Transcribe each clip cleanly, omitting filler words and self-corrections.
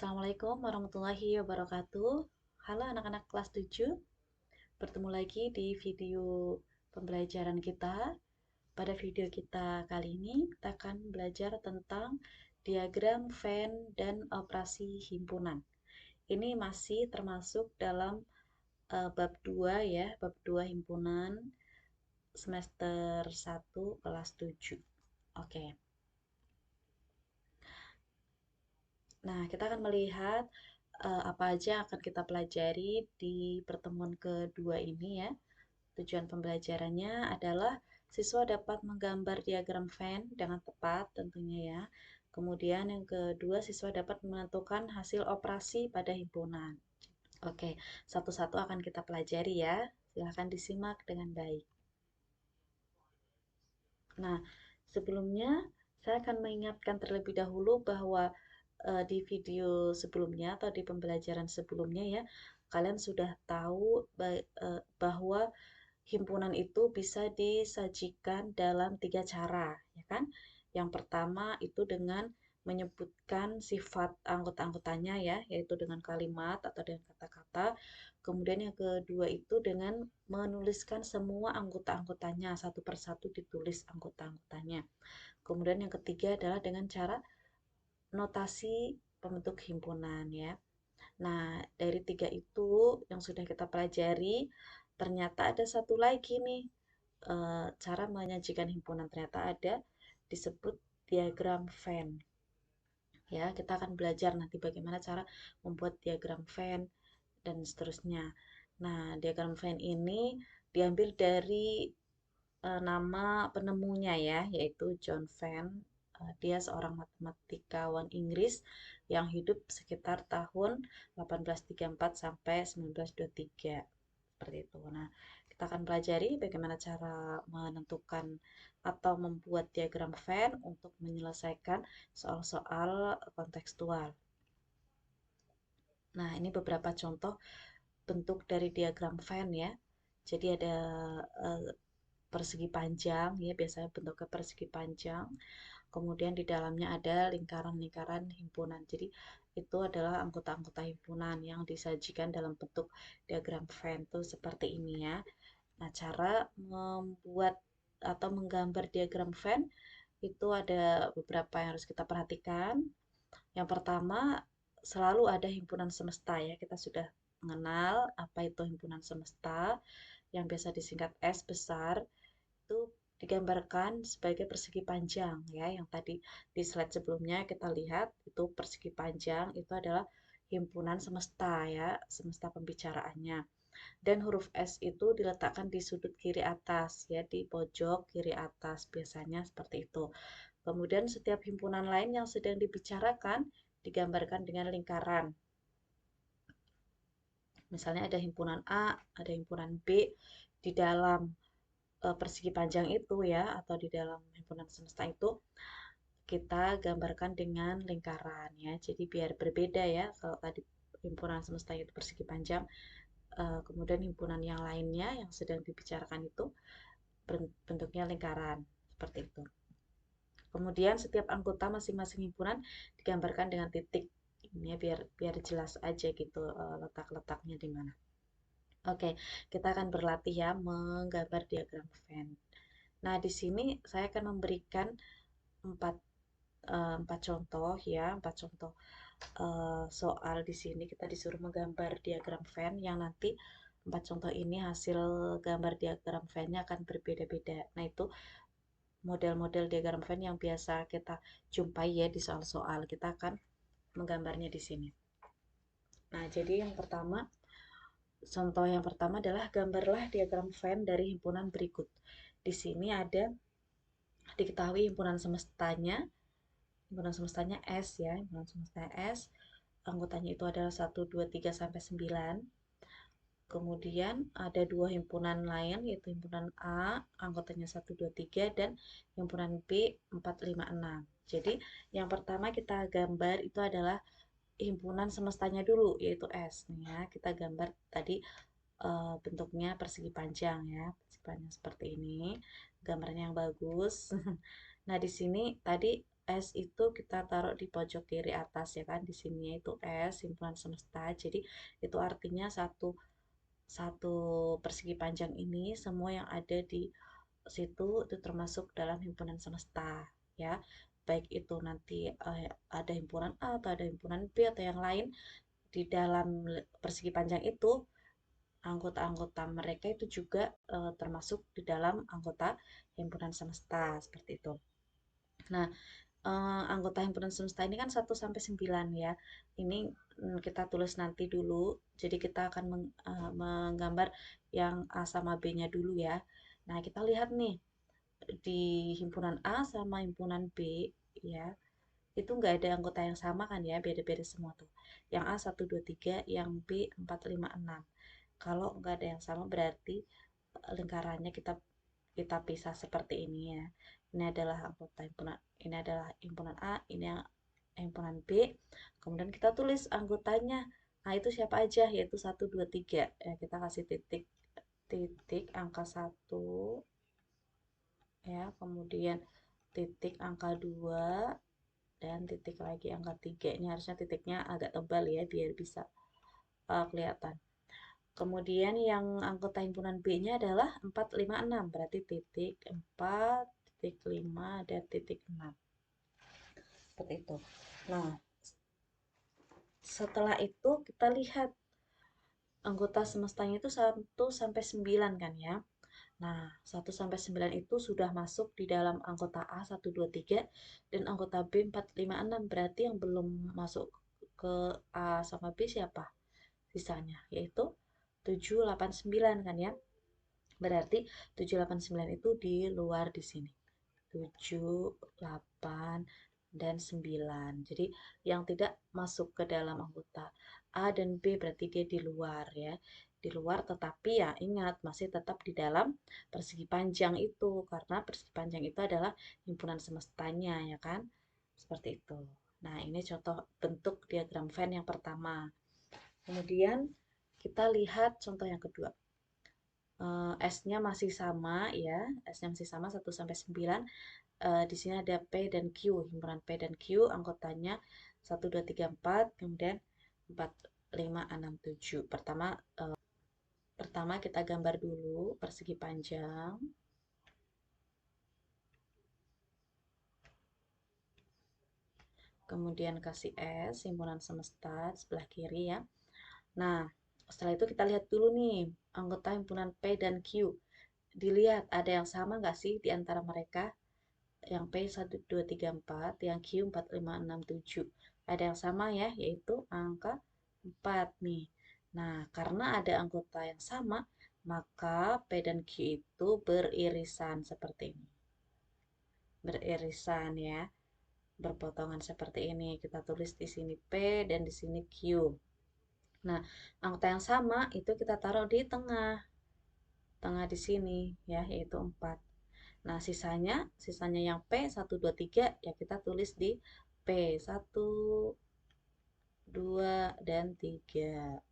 Assalamualaikum warahmatullahi wabarakatuh. Halo anak-anak kelas 7. Bertemu lagi di video pembelajaran kita. Pada video kita kali ini kita akan belajar tentang diagram Venn dan operasi himpunan. Ini masih termasuk dalam bab 2 ya, bab 2 himpunan semester 1 kelas 7. Oke. Nah, kita akan melihat apa aja yang akan kita pelajari di pertemuan kedua ini ya. Tujuan pembelajarannya adalah siswa dapat menggambar diagram Venn dengan tepat tentunya ya. Kemudian yang kedua, siswa dapat menentukan hasil operasi pada himpunan. Oke, satu-satu akan kita pelajari ya. Silahkan disimak dengan baik. Nah, sebelumnya saya akan mengingatkan terlebih dahulu bahwa di video sebelumnya atau di pembelajaran sebelumnya ya, kalian sudah tahu bahwa himpunan itu bisa disajikan dalam 3 cara, ya kan? Yang pertama itu dengan menyebutkan sifat anggota-anggotanya ya, yaitu dengan kalimat atau dengan kata-kata. Kemudian yang kedua itu dengan menuliskan semua anggota-anggotanya, satu persatu ditulis anggota-anggotanya. Kemudian yang ketiga adalah dengan cara notasi pembentuk himpunan ya. Nah, dari 3 itu yang sudah kita pelajari, ternyata ada satu lagi nih cara menyajikan himpunan, ternyata ada disebut diagram Venn. Ya, kita akan belajar nanti bagaimana cara membuat diagram Venn dan seterusnya. Nah, diagram Venn ini diambil dari nama penemunya ya, yaitu John Venn. Dia seorang matematikawan Inggris yang hidup sekitar tahun 1834 sampai 1923. Seperti itu. Nah, kita akan pelajari bagaimana cara menentukan atau membuat diagram Venn untuk menyelesaikan soal-soal kontekstual. Nah, ini beberapa contoh bentuk dari diagram Venn ya. Jadi ada persegi panjang ya, biasanya bentuknya persegi panjang. Kemudian di dalamnya ada lingkaran-lingkaran himpunan. Jadi itu adalah anggota-anggota himpunan yang disajikan dalam bentuk diagram Venn tuh seperti ini ya. Nah, cara membuat atau menggambar diagram Venn itu ada beberapa yang harus kita perhatikan. Yang pertama, selalu ada himpunan semesta ya. Kita sudah mengenal apa itu himpunan semesta yang biasa disingkat S besar. Itu digambarkan sebagai persegi panjang ya. Yang tadi di slide sebelumnya kita lihat itu persegi panjang itu adalah himpunan semesta ya, semesta pembicaraannya. Dan huruf S itu diletakkan di sudut kiri atas ya, di pojok kiri atas biasanya seperti itu. Kemudian setiap himpunan lain yang sedang dibicarakan digambarkan dengan lingkaran. Misalnya ada himpunan A, ada himpunan B di dalam persegi panjang itu ya, atau di dalam himpunan semesta itu kita gambarkan dengan lingkaran ya. Jadi biar berbeda ya, kalau tadi himpunan semesta itu persegi panjang, kemudian himpunan yang lainnya yang sedang dibicarakan itu bentuknya lingkaran seperti itu. Kemudian setiap anggota masing-masing himpunan digambarkan dengan titik. Ini ya, biar jelas aja gitu letak-letaknya di mana. Oke, kita akan berlatih ya menggambar diagram Venn. Nah, di sini saya akan memberikan empat, empat contoh ya, empat contoh soal di sini kita disuruh menggambar diagram Venn yang nanti empat contoh ini hasil gambar diagram Venn-nya akan berbeda-beda. Nah, itu model-model diagram Venn yang biasa kita jumpai ya di soal-soal. Kita akan menggambarnya di sini. Nah, jadi yang pertama, contoh yang pertama adalah gambarlah diagram Venn dari himpunan berikut. Di sini ada diketahui himpunan semestanya S ya, himpunan semesta S. Anggotanya itu adalah 1, 2, 3, sampai 9. Kemudian ada dua himpunan lain, yaitu himpunan A, anggotanya 1, 2, 3, dan himpunan B, 4, 5, 6. Jadi, yang pertama kita gambar itu adalah himpunan semestanya dulu, yaitu S. Nih ya, kita gambar tadi bentuknya persegi panjang ya, persegi panjang seperti ini. Gambarnya yang bagus. Nah, di sini tadi S itu kita taruh di pojok kiri atas ya kan, di sini itu S himpunan semesta. Jadi itu artinya satu persegi panjang ini semua yang ada di situ itu termasuk dalam himpunan semesta ya. Baik itu nanti ada himpunan A atau ada himpunan B atau yang lain di dalam persegi panjang itu, anggota-anggota mereka itu juga termasuk di dalam anggota himpunan semesta seperti itu. Nah, anggota himpunan semesta ini kan 1 sampai 9 ya. Ini kita tulis nanti dulu. Jadi kita akan menggambar yang A sama B-nya dulu ya. Nah, kita lihat nih di himpunan A sama himpunan B ya. Itu nggak ada anggota yang sama kan ya, beda-beda semua tuh. Yang A 1 2 3, yang B 4 5 6. Kalau nggak ada yang sama berarti lingkarannya kita kita pisah seperti ini ya. Ini adalah anggota himpunan, ini adalah himpunan A, ini yang himpunan B. Kemudian kita tulis anggotanya. Nah, itu siapa aja? Yaitu 1 2 3. Ya, kita kasih titik titik angka 1 ya, kemudian titik angka 2 dan titik lagi angka 3. Ini harusnya titiknya agak tebal ya biar bisa kelihatan. Kemudian yang anggota himpunan B-nya adalah 4 5 6. Berarti titik 4, titik 5, dan titik 6. Seperti itu. Nah, setelah itu kita lihat anggota semestanya itu 1 sampai 9 kan ya. Nah, 1 sampai 9 itu sudah masuk di dalam anggota A 1 2 3 dan anggota B 4 5 6. Berarti yang belum masuk ke A sama B siapa? Sisanya yaitu 7 8 9 kan ya. Berarti 7 8 9 itu di luar di sini. 7 8 dan 9. Jadi yang tidak masuk ke dalam anggota A dan B berarti dia di luar ya. Di luar, tetapi ya ingat masih tetap di dalam persegi panjang itu karena persegi panjang itu adalah himpunan semestanya ya kan. Seperti itu. Nah, ini contoh bentuk diagram Venn yang pertama. Kemudian kita lihat contoh yang kedua. S-nya masih sama ya, S-nya masih sama 1 sampai 9. Di sini ada P dan Q, himpunan P dan Q, anggotanya 1 2 3 4, kemudian 4 5 6 7. Pertama kita gambar dulu persegi panjang. Kemudian kasih S, himpunan semesta sebelah kiri ya. Nah, setelah itu kita lihat dulu nih anggota himpunan P dan Q. Dilihat ada yang sama nggak sih di antara mereka? Yang P 1 2 3 4, yang Q 4 5 6 7. Ada yang sama ya, yaitu angka 4 nih. Nah, karena ada anggota yang sama, maka P dan Q itu beririsan seperti ini. Beririsan ya, berpotongan seperti ini. Kita tulis di sini P dan di sini Q. Nah, anggota yang sama itu kita taruh di tengah. Tengah di sini ya, yaitu 4. Nah, sisanya yang P 1 2 3 ya kita tulis di P 1 2 dan 3.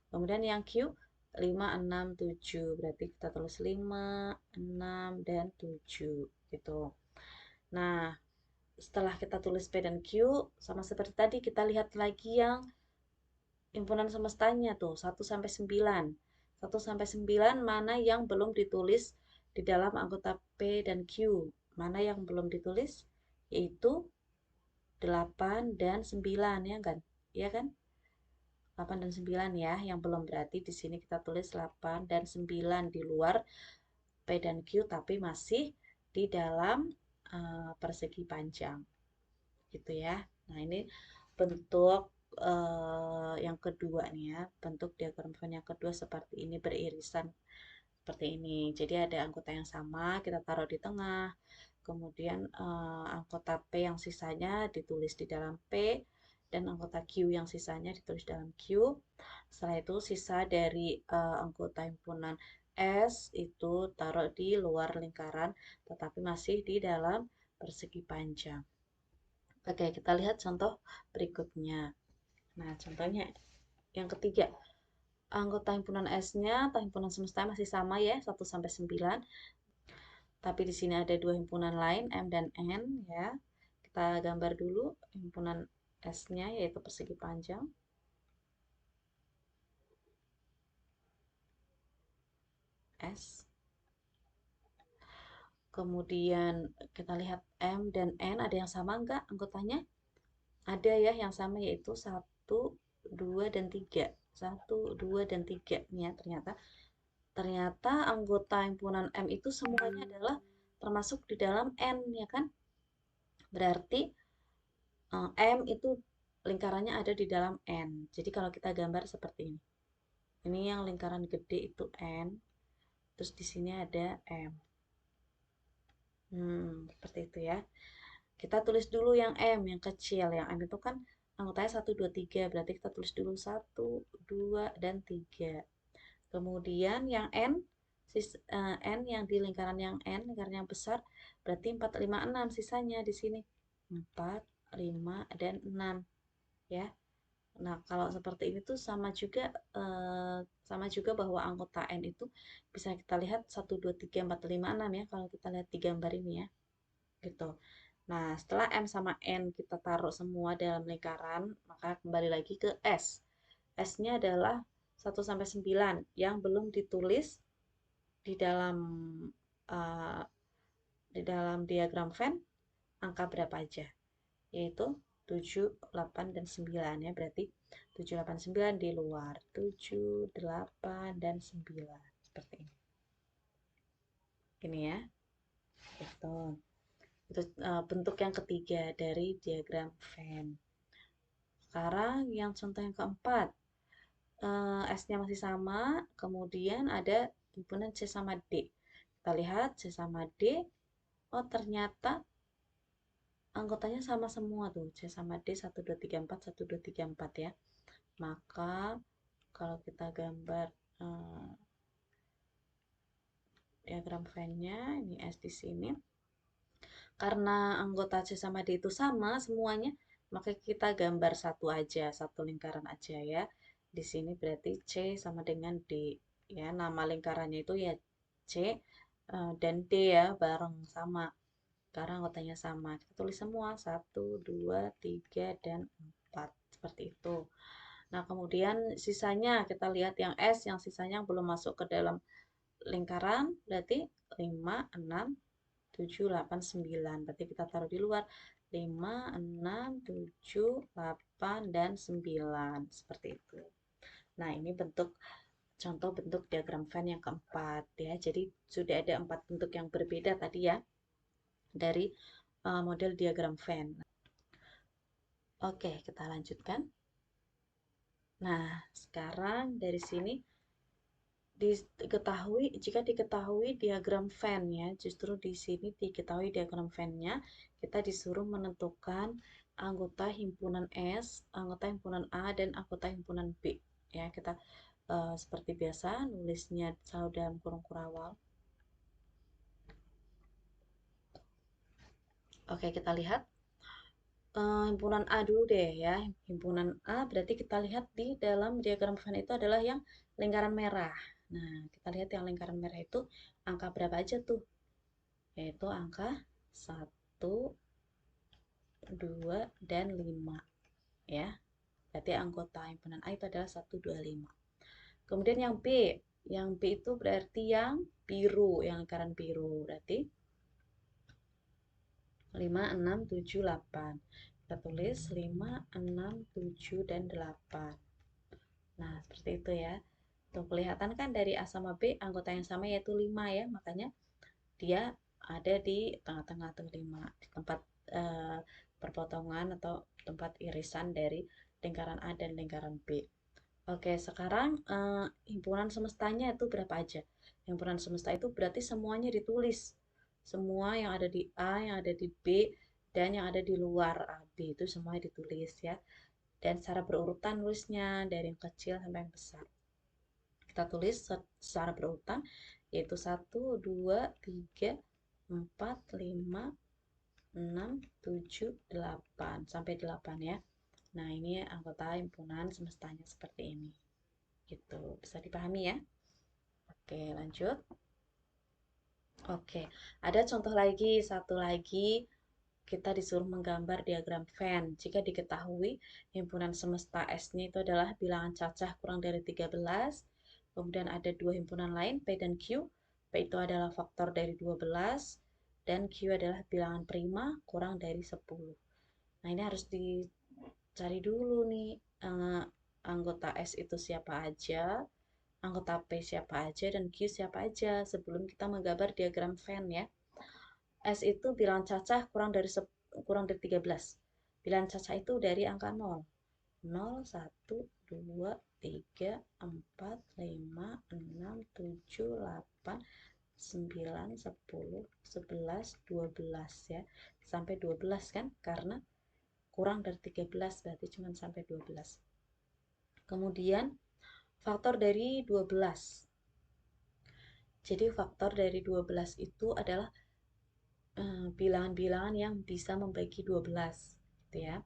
Kemudian yang Q 5 6 7. Berarti kita tulis 5 6 dan 7 gitu. Nah, setelah kita tulis P dan Q sama seperti tadi kita lihat lagi yang himpunan semestanya tuh 1 sampai 9. 1 sampai 9 mana yang belum ditulis di dalam anggota P dan Q? Mana yang belum ditulis? Yaitu 8 dan 9 ya kan? Iya kan? 8 dan 9 ya, yang belum berarti di sini kita tulis 8 dan 9 di luar P dan Q tapi masih di dalam persegi panjang. Gitu ya. Nah, ini bentuk yang kedua nih ya, bentuk diagram Venn yang kedua seperti ini beririsan seperti ini. Jadi ada anggota yang sama kita taruh di tengah. Kemudian anggota P yang sisanya ditulis di dalam P dan anggota Q yang sisanya ditulis dalam Q. Setelah itu sisa dari anggota himpunan S itu taruh di luar lingkaran tetapi masih di dalam persegi panjang. Oke, kita lihat contoh berikutnya. Nah, contohnya yang ketiga. Anggota himpunan S-nya atau himpunan semesta masih sama ya, 1 sampai 9. Tapi di sini ada dua himpunan lain, M dan N ya. kita gambar dulu himpunan S-nya, yaitu persegi panjang. S. Kemudian kita lihat M dan N ada yang sama enggak anggotanya? Ada ya yang sama, yaitu 1, 2, dan 3. 1, 2, dan 3 nih ya, ternyata anggota himpunan M itu semuanya adalah termasuk di dalam N ya kan? Berarti M itu lingkarannya ada di dalam N. Jadi kalau kita gambar seperti ini. Ini yang lingkaran gede itu N, terus di sini ada M. Seperti itu ya. Kita tulis dulu yang M, yang kecil. Yang M itu kan anggotanya 1, 2, 3. Berarti kita tulis dulu 1, 2, dan 3. Kemudian yang N, N yang di lingkaran yang N, lingkaran yang besar, berarti 4, 5, 6 sisanya di sini. 4, 5, dan 6. Ya. Nah, kalau seperti ini tuh sama juga bahwa anggota N itu bisa kita lihat 1, 2, 3, 4, 5, 6 ya, kalau kita lihat di gambar ini ya. Gitu. Nah, setelah M sama N kita taruh semua dalam lingkaran, maka kembali lagi ke S. S-nya adalah 1 sampai 9 yang belum ditulis di dalam uh, diagram Venn angka berapa aja, yaitu 7, 8, dan 9 ya. Berarti 7, 8, 9 di luar. 7, 8, dan 9. Seperti ini. Ini ya. Itu bentuk yang ketiga dari diagram Venn. Sekarang yang contoh yang keempat. S-nya masih sama, kemudian ada himpunan C sama D. Kita lihat C sama D. Oh, ternyata anggotanya sama semua tuh. C sama D 1, 2, 3, 4, 1, 2, 3, 4 ya. Maka kalau kita gambar diagram Venn-nya, ini S di sini. Karena anggota C sama D itu sama semuanya, maka kita gambar satu aja, satu lingkaran aja ya. Di sini berarti C sama dengan D ya. Nama lingkarannya itu ya C dan D ya, bareng sama. Karena anggotanya sama. Kita tulis semua 1, 2, 3, dan 4. Seperti itu. Nah, kemudian sisanya kita lihat yang S, yang sisanya yang belum masuk ke dalam lingkaran, berarti 5, 6, 7, 8, 9. Berarti kita taruh di luar. 5, 6, 7, 8, dan 9. Seperti itu. Nah, ini contoh bentuk diagram Venn yang keempat ya. Jadi sudah ada 4 bentuk yang berbeda tadi ya dari model diagram Venn. Oke, kita lanjutkan. Nah, sekarang dari sini jika diketahui diagram Venn ya, justru di sini diketahui diagram Venn-nya, kita disuruh menentukan anggota himpunan S, anggota himpunan A, dan anggota himpunan B. Ya, kita seperti biasa nulisnya selalu dalam kurung kurawal. Oke, kita lihat himpunan A dulu deh ya. Himpunan A berarti kita lihat di dalam diagram Venn itu adalah yang lingkaran merah. Nah, kita lihat yang lingkaran merah itu angka berapa aja tuh? Yaitu angka 1, 2, dan 5 ya. Berarti anggota himpunan A itu adalah 1, 2, 5. Kemudian yang B itu berarti yang biru, yang lingkaran biru. Berarti 5, 6, 7, 8. Kita tulis 5, 6, 7, dan 8. Nah, seperti itu ya. Tuh, kelihatan kan dari A sama B anggota yang sama yaitu 5 ya. Makanya dia ada di tengah-tengah tuh 5. Di tempat perpotongan atau tempat irisan dari lingkaran A dan lingkaran B. Oke, sekarang himpunan semestanya itu berapa aja? Himpunan semesta itu berarti semuanya ditulis. Semua yang ada di A, yang ada di B, dan yang ada di luar AB itu semuanya ditulis ya. Dan secara berurutan nulisnya dari yang kecil sampai yang besar. Kita tulis secara berurutan yaitu 1, 2, 3, 4, 5, 6, 7, 8 sampai 8 ya. Nah, ini anggota himpunan semestanya seperti ini. Gitu. Bisa dipahami ya? Oke, lanjut. Oke, ada contoh lagi, satu lagi kita disuruh menggambar diagram Venn. Jika diketahui himpunan semesta S-nya itu adalah bilangan cacah kurang dari 13, kemudian ada dua himpunan lain, P dan Q. P itu adalah faktor dari 12, dan Q adalah bilangan prima kurang dari 10. Nah, ini harus dicari dulu nih, anggota S itu siapa aja, anggota P siapa aja, dan Q siapa aja sebelum kita menggambar diagram Venn ya. S itu bilangan cacah kurang dari 13. Bilangan cacah itu dari angka 0. 0, 1, 2, 3, 4, 5, 6, 7, 8, 9, 10, 11, 12 ya. Sampai 12 kan? Karena kurang dari 13 berarti cuma sampai 12. Kemudian faktor dari 12. Jadi faktor dari 12 itu adalah bilangan-bilangan yang bisa membagi 12 gitu ya.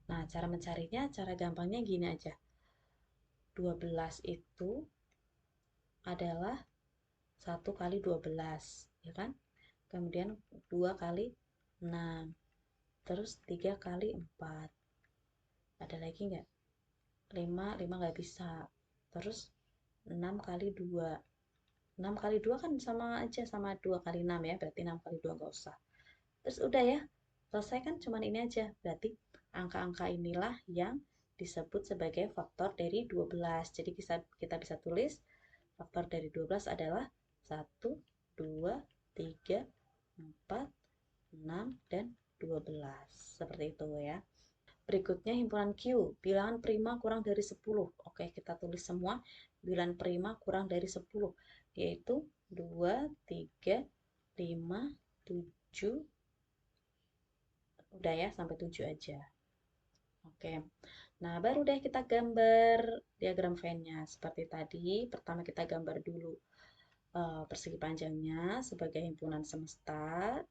Nah, cara mencarinya, cara gampangnya gini aja. 12 itu adalah 1 kali 12, ya kan? Kemudian 2 kali 6, terus 3 kali 4. Ada lagi nggak? 5 nggak bisa. Terus 6 kali 2. 6 kali 2 kan sama aja sama 2 kali 6 ya, berarti 6 kali 2 nggak usah. Terus udah ya, selesai kan cuman ini aja. Berarti angka-angka inilah yang disebut sebagai faktor dari 12. Jadi kita bisa tulis faktor dari 12 adalah 1, 2, 3, 4, 6, dan 12. Seperti itu ya. Berikutnya himpunan Q, bilangan prima kurang dari 10. Oke, kita tulis semua bilangan prima kurang dari 10, yaitu 2, 3, 5, 7, udah ya, sampai 7 aja. Oke, nah baru deh kita gambar diagram Venn-nya. Seperti tadi, pertama kita gambar dulu persegi panjangnya sebagai himpunan semesta.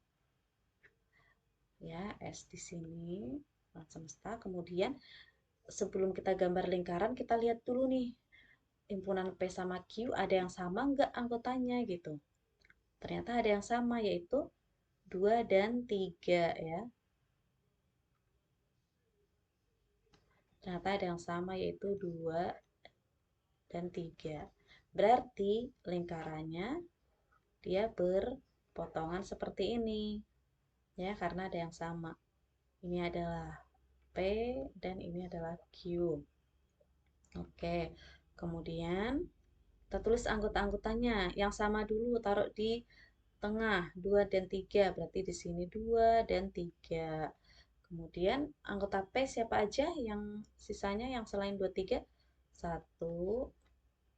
Ya, S di sini, himpunan semesta. Kemudian sebelum kita gambar lingkaran, kita lihat dulu nih, himpunan P sama Q ada yang sama nggak anggotanya gitu. Ternyata ada yang sama, yaitu 2 dan 3 ya. Ternyata ada yang sama, yaitu 2 dan 3. Berarti lingkarannya dia berpotongan seperti ini. Ya, karena ada yang sama. Ini adalah P dan ini adalah Q. Oke. Kemudian kita tulis anggota-anggotanya. Yang sama dulu taruh di tengah, 2 dan 3. Berarti di sini 2 dan 3. Kemudian anggota P siapa aja yang sisanya yang selain 2, 3? 1,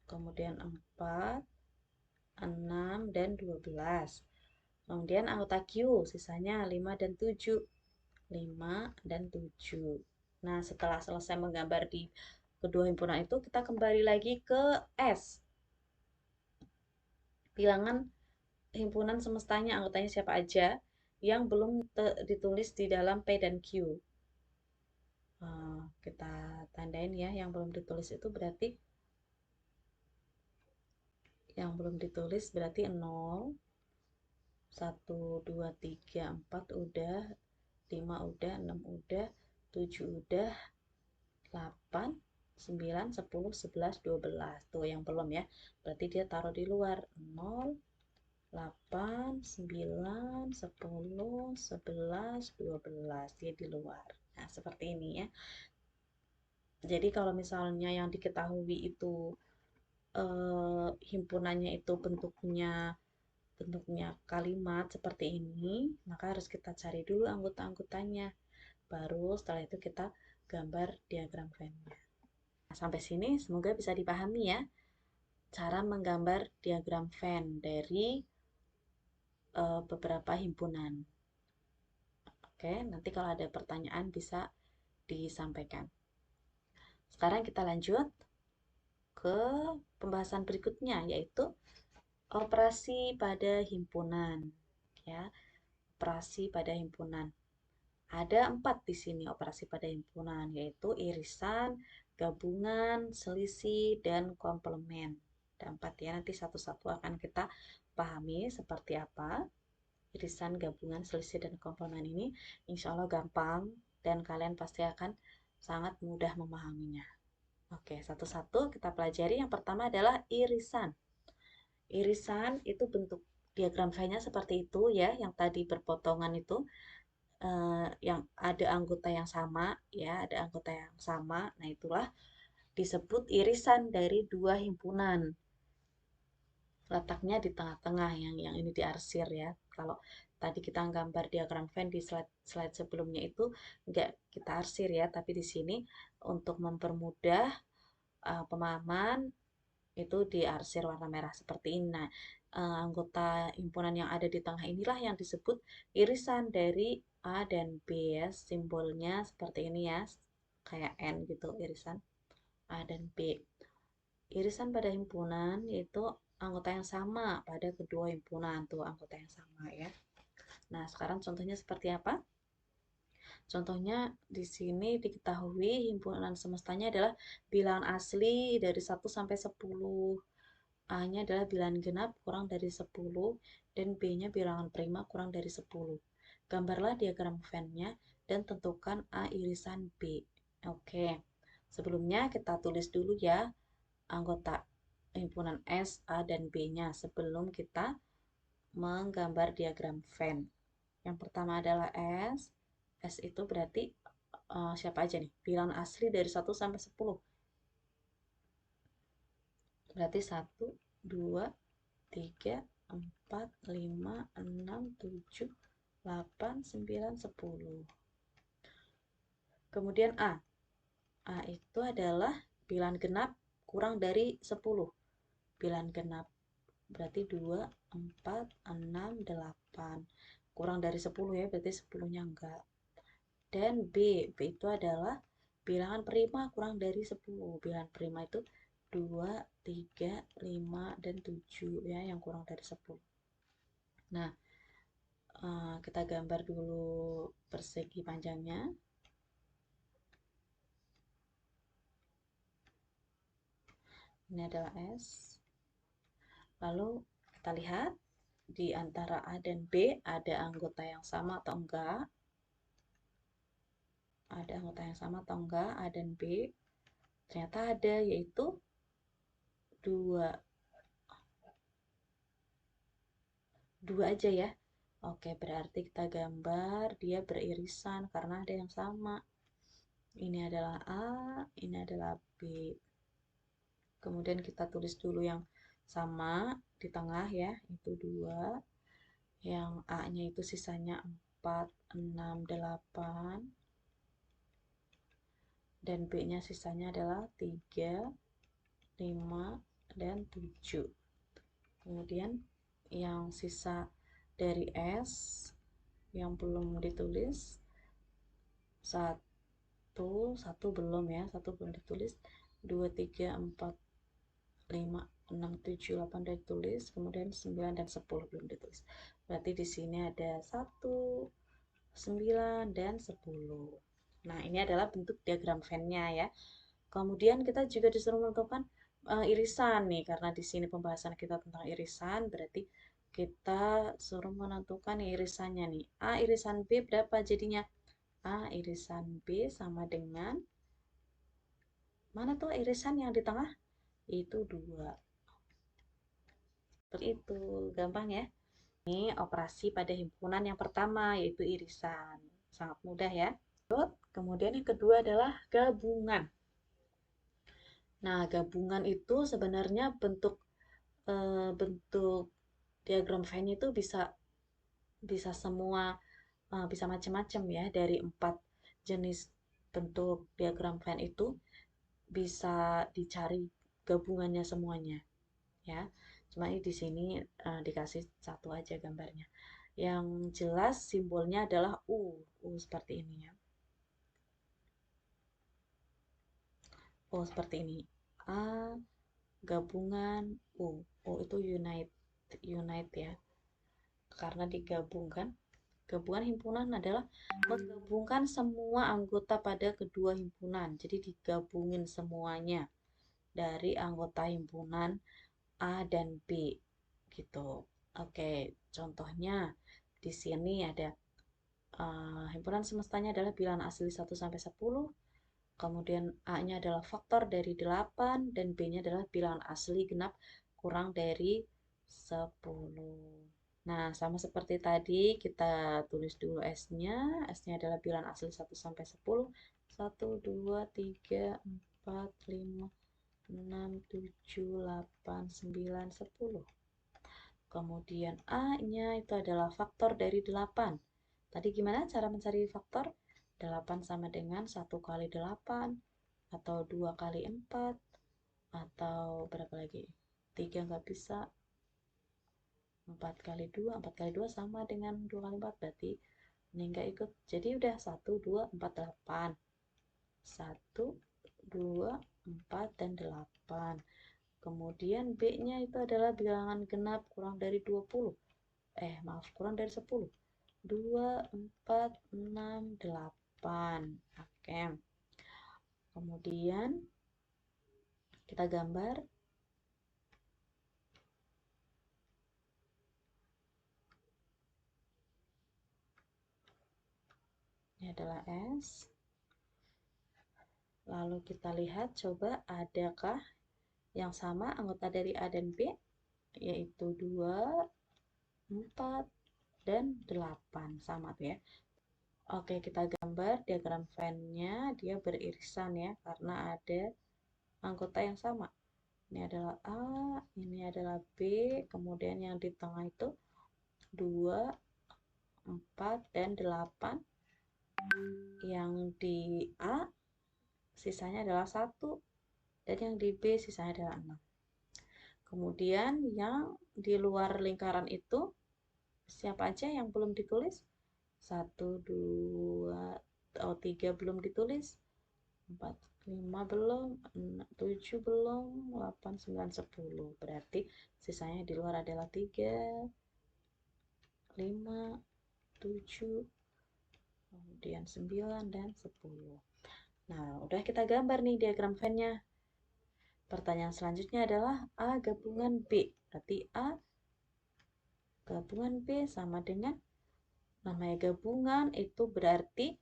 kemudian 4, 6, dan 12. Kemudian anggota Q sisanya 5 dan 7. 5 dan 7. Nah, setelah selesai menggambar di kedua himpunan itu, kita kembali lagi ke S. Bilangan himpunan semestanya, anggotanya siapa aja yang belum ditulis di dalam P dan Q. Kita tandain ya, yang belum ditulis itu berarti berarti 0, 1, 2, 3, 4 udah, 5 udah, 6 udah, 7 udah, 8, 9, 10, 11, 12. Tuh yang belum ya. Berarti dia taruh di luar. 0, 8, 9, 10, 11, 12. Dia di luar. Nah, seperti ini ya. Jadi kalau misalnya yang diketahui itu himpunannya itu bentuknya kalimat seperti ini, maka harus kita cari dulu anggota-anggotanya. Baru setelah itu kita gambar diagram Venn-nya. Nah, sampai sini semoga bisa dipahami ya cara menggambar diagram Venn dari beberapa himpunan. Oke, nanti kalau ada pertanyaan bisa disampaikan. Sekarang kita lanjut ke pembahasan berikutnya, yaitu operasi pada himpunan. Ya, operasi pada himpunan. Ada 4 di sini operasi pada himpunan, yaitu irisan, gabungan, selisih, dan komplement. Ada 4 ya, nanti satu-satu akan kita pahami seperti apa. irisan gabungan selisih dan komponen ini insya Allah gampang dan kalian pasti akan sangat mudah memahaminya. Oke, satu-satu kita pelajari. Yang pertama adalah irisan. Irisan itu bentuk diagram V-nya seperti itu ya, yang tadi berpotongan itu, yang ada anggota yang sama ya, ada anggota yang sama. Nah, itulah disebut irisan dari dua himpunan. Letaknya di tengah-tengah, yang ini diarsir ya. Kalau tadi kita gambar diagram Venn di slide sebelumnya itu enggak kita arsir ya, tapi di sini untuk mempermudah pemahaman itu diarsir warna merah seperti ini. Nah, anggota himpunan yang ada di tengah inilah yang disebut irisan dari A dan B ya. Simbolnya seperti ini ya, kayak N gitu, irisan A dan B. Irisan pada himpunan yaitu anggota yang sama pada kedua himpunan, tuh anggota yang sama ya. Nah, sekarang contohnya seperti apa? Contohnya di sini diketahui himpunan semestanya adalah bilangan asli dari 1 sampai 10. A-nya adalah bilangan genap kurang dari 10 dan B-nya bilangan prima kurang dari 10. Gambarlah diagram Venn-nya dan tentukan A irisan B. Oke. Sebelumnya kita tulis dulu ya anggota himpunan S, A, dan B-nya sebelum kita menggambar diagram Venn. Yang pertama adalah S. S itu berarti siapa aja nih? Bilangan asli dari 1 sampai 10. Berarti 1, 2, 3, 4, 5, 6, 7, 8, 9, 10. Kemudian A. A itu adalah bilangan genap kurang dari 10. Bilangan genap berarti 2, 4, 6, 8. Kurang dari 10 ya, berarti 10-nya enggak. Dan B. B itu adalah bilangan prima kurang dari 10. Bilangan prima itu 2, 3, 5, dan 7 ya, yang kurang dari 10. Nah, kita gambar dulu persegi panjangnya. Ini adalah S. Lalu kita lihat di antara A dan B ada anggota yang sama atau enggak. Ada anggota yang sama atau enggak A dan B. Ternyata ada, yaitu 2. 2 aja ya. Oke, berarti kita gambar dia beririsan karena ada yang sama. Ini adalah A, ini adalah B. Kemudian kita tulis dulu yang sama di tengah ya, itu 2. Yang A-nya itu sisanya 4, 6, 8. Dan B-nya sisanya adalah 3, 5, dan 7. Kemudian yang sisa dari S yang belum ditulis, 1 belum ya, 1 belum ditulis, 2, 3, 4, 5, 6, 7, 8 udah ditulis, kemudian 9 dan 10 belum ditulis. Berarti di sini ada 1, 9, dan 10. Nah, ini adalah bentuk diagram Venn-nya ya. Kemudian kita juga disuruh menentukan irisan nih, karena di sini pembahasan kita tentang irisan, berarti kita suruh menentukan irisannya nih. A irisan B berapa jadinya? A irisan B sama dengan, mana tuh irisan yang di tengah? Itu 2. Seperti itu, gampang ya. Ini operasi pada himpunan yang pertama, yaitu irisan. Sangat mudah ya. Kemudian yang kedua adalah gabungan. Nah, gabungan itu sebenarnya bentuk diagram Venn itu bisa bisa semua, bisa macam-macam ya. Dari 4 jenis bentuk diagram Venn itu bisa dicari gabungannya semuanya ya. Cuma ini di sini dikasih satu aja gambarnya. Yang jelas simbolnya adalah U seperti ini ya. U seperti ini. A gabungan U itu unite ya. Karena digabungkan. Gabungan himpunan adalah menggabungkan semua anggota pada kedua himpunan. Jadi digabungin semuanya dari anggota himpunan A dan B gitu. Oke, contohnya di sini ada himpunan semestanya adalah bilangan asli 1 sampai 10, kemudian A-nya adalah faktor dari 8, dan B-nya adalah bilangan asli genap kurang dari 10. Nah, sama seperti tadi, kita tulis dulu S-nya. S-nya adalah bilangan asli 1 sampai 10. 1, 2, 3, 4, 5, 6, 7, 8, 9, 10. Kemudian A-nya itu adalah faktor dari 8. Tadi gimana cara mencari faktor? 8 sama dengan 1 kali 8, atau 2 kali 4, atau berapa lagi? 3 nggak bisa. 4 kali 2, 4 kali 2 sama dengan 2 kali 4, berarti ini nggak ikut. Jadi udah 1, 2, 4, 8. 1, 2, 4, dan 8. Kemudian B-nya itu adalah bilangan genap kurang dari 20. Maaf, kurang dari 10. 2, 4, 6, 8. Oke. Kemudian kita gambar. Ini adalah S. Lalu kita lihat, coba adakah yang sama anggota dari A dan B, yaitu 2, 4, dan 8. Sama tuh ya. Oke, kita gambar diagram Venn-nya, dia beririsan ya, karena ada anggota yang sama. Ini adalah A, ini adalah B, kemudian yang di tengah itu 2, 4, dan 8. Yang di A sisanya adalah 1, dan yang di B sisanya adalah 6. Kemudian yang di luar lingkaran itu siapa aja yang belum ditulis? 1, 2, 3 belum ditulis, 4, 5 belum, 7 belum, 8, 9, 10. Berarti sisanya di luar adalah 3, 5, 7, kemudian 9, dan 10. Nah, udah kita gambar nih diagram Venn-nya. Pertanyaan selanjutnya adalah A gabungan B. Berarti A gabungan B sama dengan, namanya gabungan itu berarti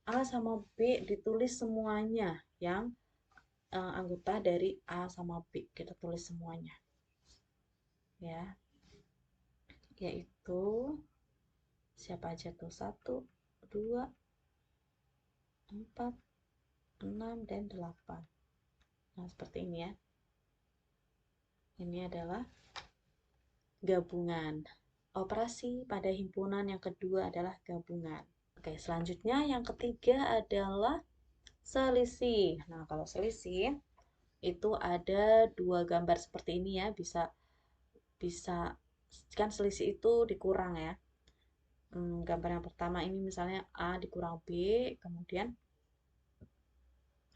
A sama B ditulis semuanya, yang anggota dari A sama B kita tulis semuanya ya, yaitu siapa aja tuh? 1, 2, 4, 6, dan 8. Nah, seperti ini ya. Ini adalah gabungan. Operasi pada himpunan yang kedua adalah gabungan. Oke, selanjutnya yang ketiga adalah selisih. Nah, kalau selisih itu ada dua gambar seperti ini ya, bisa bisa kan selisih itu dikurang ya. Gambar yang pertama ini misalnya A dikurang B, kemudian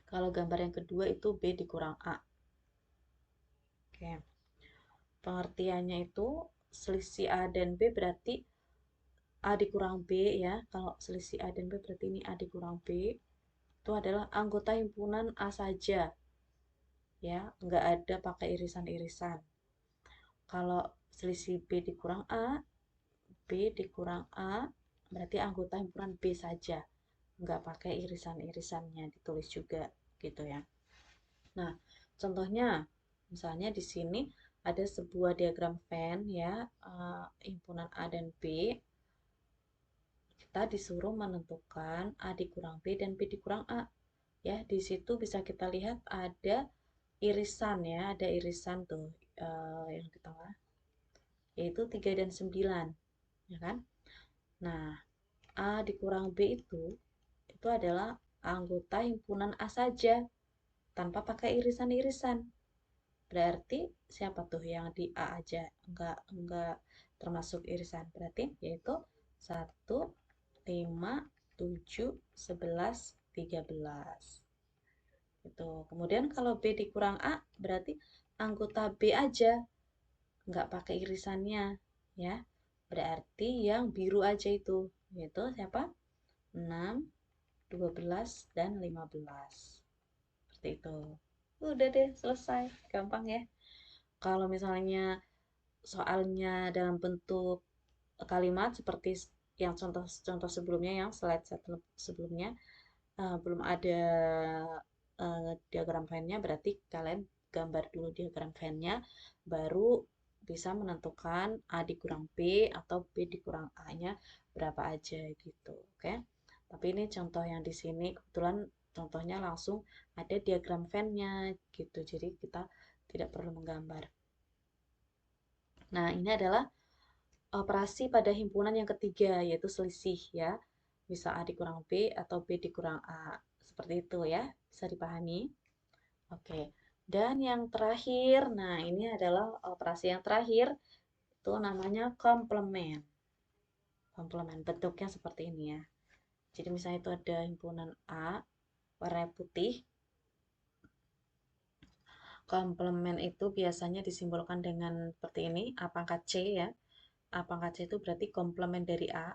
kalau gambar yang kedua itu B dikurang A. Oke. Pengertiannya itu selisih A dan B berarti A dikurang B ya. Kalau selisih A dan B berarti ini A dikurang B. Itu adalah anggota himpunan A saja. Ya, nggak ada pakai irisan-irisan. Kalau selisih B dikurang A, B dikurang A, berarti anggota himpunan B saja. Nggak pakai irisan-irisannya ditulis juga gitu ya. Nah, contohnya misalnya di sini ada sebuah diagram Venn ya, himpunan A dan B. Kita disuruh menentukan A dikurang B dan B dikurang A. Ya, di situ bisa kita lihat ada irisan ya, ada irisan tuh yang di tengah, yaitu 3 dan 9, ya kan? Nah, A dikurang B itu adalah anggota himpunan A saja, tanpa pakai irisan-irisan. Berarti siapa tuh yang di A aja, enggak termasuk irisan. Berarti yaitu 1, 5, 7, 11, 13. Itu. Kemudian kalau B dikurang A berarti anggota B aja, nggak pakai irisannya ya. Berarti yang biru aja itu, yaitu siapa? 6, 12, dan 15. Seperti itu. Udah deh, selesai. Gampang ya. Kalau misalnya soalnya dalam bentuk kalimat seperti yang contoh-contoh sebelumnya, yang slide sebelumnya, belum ada diagram Venn-nya, berarti kalian gambar dulu diagram Venn-nya, baru bisa menentukan A dikurang B atau B dikurang A-nya berapa aja gitu. Oke. Tapi ini contoh yang di sini kebetulan contohnya langsung ada diagram Venn-nya gitu. Jadi kita tidak perlu menggambar. Nah, ini adalah operasi pada himpunan yang ketiga, yaitu selisih ya. Bisa A dikurang B atau B dikurang A. Seperti itu ya, bisa dipahami. Oke, dan yang terakhir, nah ini adalah operasi yang terakhir, itu namanya komplement. Komplement, bentuknya seperti ini ya. Jadi misalnya itu ada himpunan A, warna putih. Komplement itu biasanya disimbolkan dengan seperti ini, A pangkat C ya. A pangkat C itu berarti komplement dari A.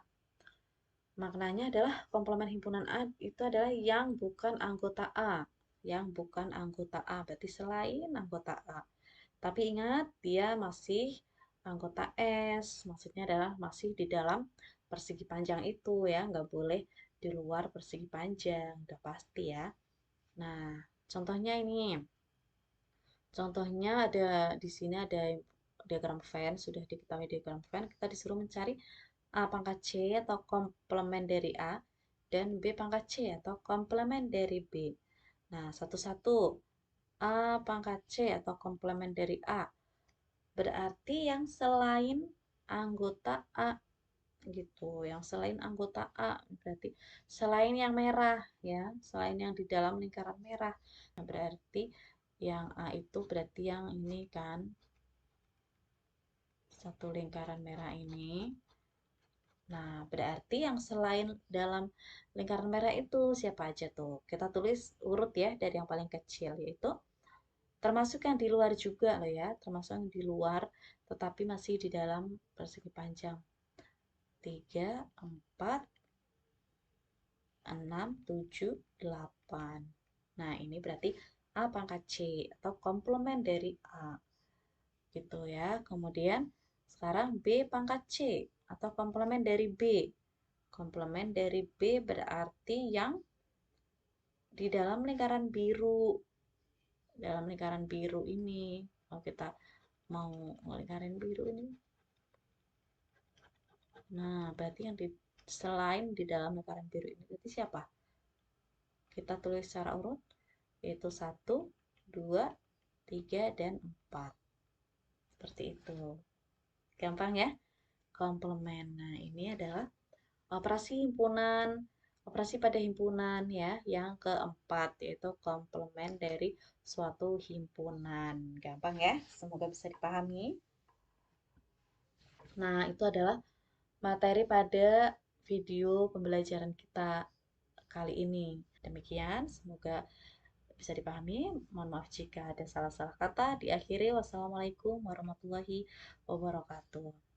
Maknanya adalah komplement himpunan A itu adalah yang bukan anggota A. Yang bukan anggota A, berarti selain anggota A. Tapi ingat, dia masih anggota S. Maksudnya adalah masih di dalam persegi panjang itu ya, nggak boleh di luar persegi panjang, udah pasti ya. Nah, contohnya ini. Contohnya ada di sini ada diagram Venn, sudah diketahui diagram Venn, kita disuruh mencari A pangkat C atau komplement dari A dan B pangkat C atau komplement dari B. Nah, satu-satu. A pangkat C atau komplement dari A berarti yang selain anggota A gitu. Yang selain anggota A berarti selain yang merah ya, selain yang di dalam lingkaran merah. Nah, berarti yang A itu berarti yang ini kan, satu lingkaran merah ini. Nah, berarti yang selain dalam lingkaran merah itu siapa aja tuh? Kita tulis urut ya dari yang paling kecil, yaitu termasuk yang di luar juga loh ya, termasuk yang di luar tetapi masih di dalam persegi panjang. 3, 4, 6, 7, 8. Nah, ini berarti A pangkat C atau komplement dari A. Gitu ya. Kemudian sekarang B pangkat C atau komplement dari B. Komplement dari B berarti yang di dalam lingkaran biru. Dalam lingkaran biru ini. Kalau kita mau lingkaran biru ini. Nah, berarti yang selain di dalam lingkaran biru ini berarti siapa? Kita tulis secara urut, yaitu 1, 2, 3, dan 4. Seperti itu. Gampang ya? Komplement. Nah, ini adalah operasi himpunan, operasi pada himpunan ya, yang keempat, yaitu komplement dari suatu himpunan. Gampang ya? Semoga bisa dipahami. Nah, itu adalah materi pada video pembelajaran kita kali ini. Demikian, semoga bisa dipahami. Mohon maaf jika ada salah-salah kata. Diakhiri, wassalamualaikum warahmatullahi wabarakatuh.